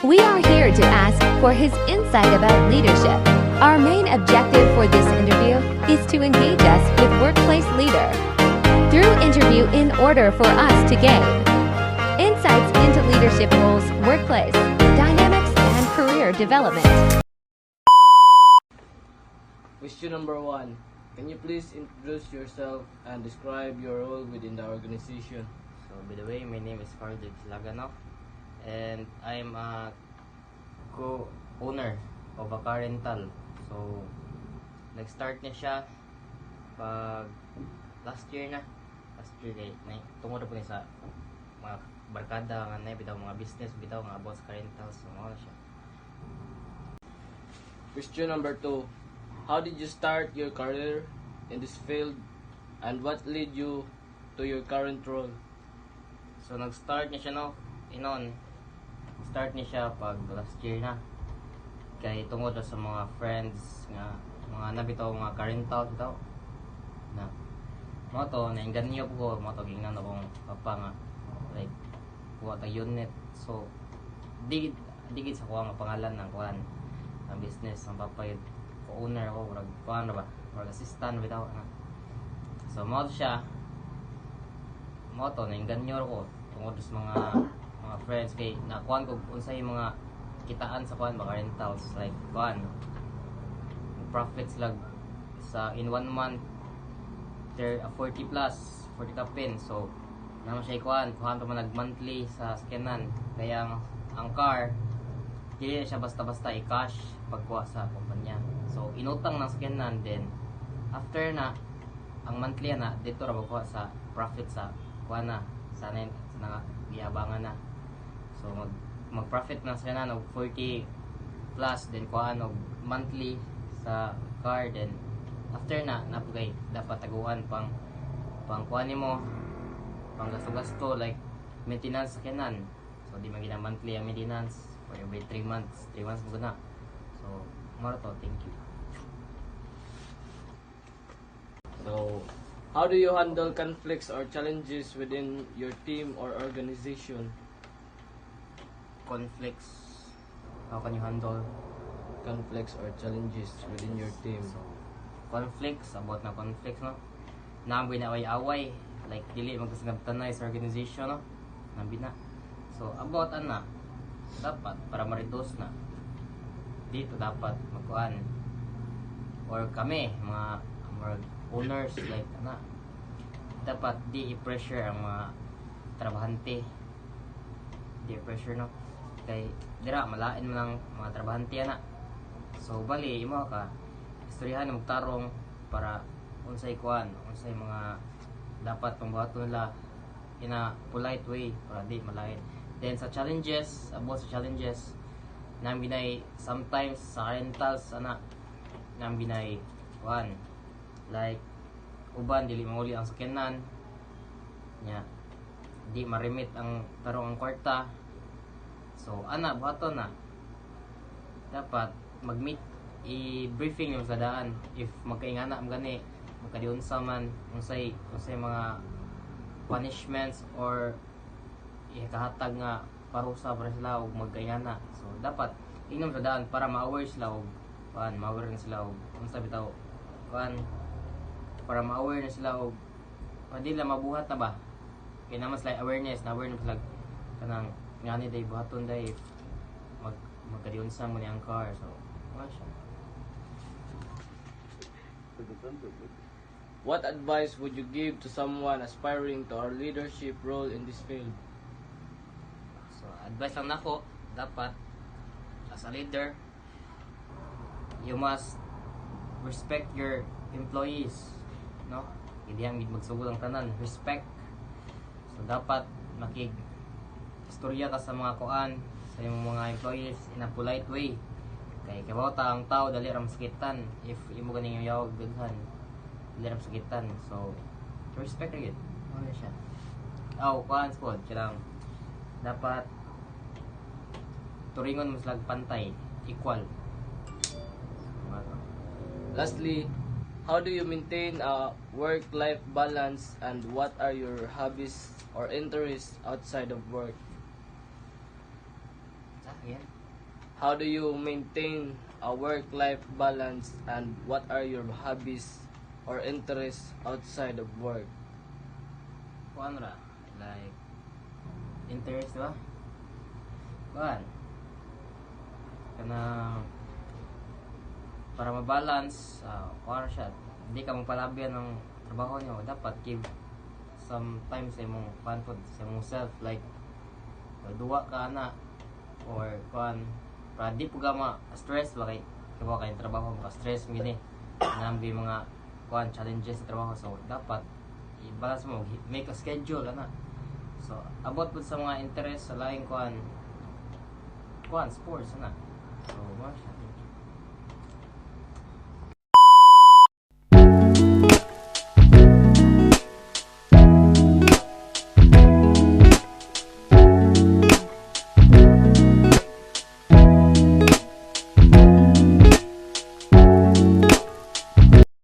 We are here to ask for his insight about leadership. Our main objective for this interview is to engage us with workplace leader through interview in order for us to gain insights into leadership roles, workplace dynamics, and career development. Question number 1. Can you please introduce yourself and describe your role within the organization? So, by the way, my name is Carl Lagano, and I'm a co-owner of a car rental. So, nag-start na siya pag last year kay tungod po niya sa mga barkada nga na bitaw mga business bitaw nga about car rentals. So, mao na siya. Question number 2. How did you start your career in this field and what led you to your current role? So, nag-start niya siya start niya siya pag last year na. Kay tungod na sa mga friends nga mga nabitaw mga car rental bitaw na mo to nainganyo ko mo to gingnan akong papa nga like kuha ta unit. So digid sa kuha nga pangalan ng kuan ang business ng papa yun owner ko murag kuan ba murag assistant bitaw na. So mo siya mo to nainganyo ko tungod sa mga friends kay nakuan ko unsay mga kitaan sa kuan mga rentals like kuan profits lag sa in 1 month there 40 plus 40 ka pin. So naman siya kuan pa man nag monthly sa scanan kaya ang car dili siya basta-basta i-cash pagkuha sa kumpanya. So inutang ng scanan then after na ang monthly na dito ra magkuha sa profit sa kuan na sa giabangan na. So mag-profit na sila na 40 plus then kuhaan og monthly sa car then after na napugay dapat taguan pang kuhaan nimo pang gasto-gasto like maintenance sa kanan. So di magina monthly ang maintenance for every 3 months mo na. So maro to, thank you. So, how do you handle conflicts or challenges within your team or organization? Conflicts, how can you handle Conflicts or challenges within your team. so, conflicts, about na conflicts no naamboy na away like dili magkasabtanay sa organization no nambi na. So about ana dapat para ma-reduce na dito dapat magkuan or kami mga owners like ana dapat di i-pressure ang mga trabahante, di i-pressure no kay dira malain mo ng mga trabahante ana. So bali imo ka istoryahan mo tarong para unsay kuan unsay mga dapat pambuhaton nila in a polite way para di malain. Then sa challenges, about sa challenges nang binay sometimes sa rentals ana nang binay kuan like uban dili mauli ang sakyanan nya di marimit ang tarong ang kwarta. So ana buhaton na dapat mag-meet i-briefing yung sa daan if magkaingana mo gani magkadiunsa man unsay mga punishments or ikahatag nga parusa para sila og magkaingana. So dapat ingam sa daan para ma-aware sila og ma-aware na sila og unsa bitaw para ma-aware na sila og pwede lang mabuhat na ba kaya naman sila awareness na sila kanang ngani day buhaton day magkadiunsa mo ni ang car. So wala siya. What advice would you give to someone aspiring to our leadership role in this field? So advice lang nako dapat as a leader you must respect your employees no hindi ang magsugod ang tanan respect. So dapat istorya ka sa mga kuan sa imong mga employees in a polite way kay kabawta ang tao dali ra masakitan if imo ganing yawag daghan dali ra masakitan. So respect ra gyud ano siya kuan squad kilang dapat turingon mo sila pantay equal. Lastly, how do you maintain a work-life balance and what are your hobbies or interests outside of work? Yan. How do you maintain a work-life balance, and what are your hobbies or interests outside of work? Kuan ra, like interest ba? Kuan. Kana para ma-balance, kuan ra siya. Hindi ka magpalabihan ng trabaho niyo. Dapat give some time sa imong kuan pod, sa imong self, like duwa ka na or kuan para di po ka ma-stress ba kay trabaho mo ka-stress mo gini. Nambi mga kuan challenges sa trabaho, so dapat i-balance mo, make a schedule ana. So abot pud sa mga interest sa laing kuan sports ana. So mo siya.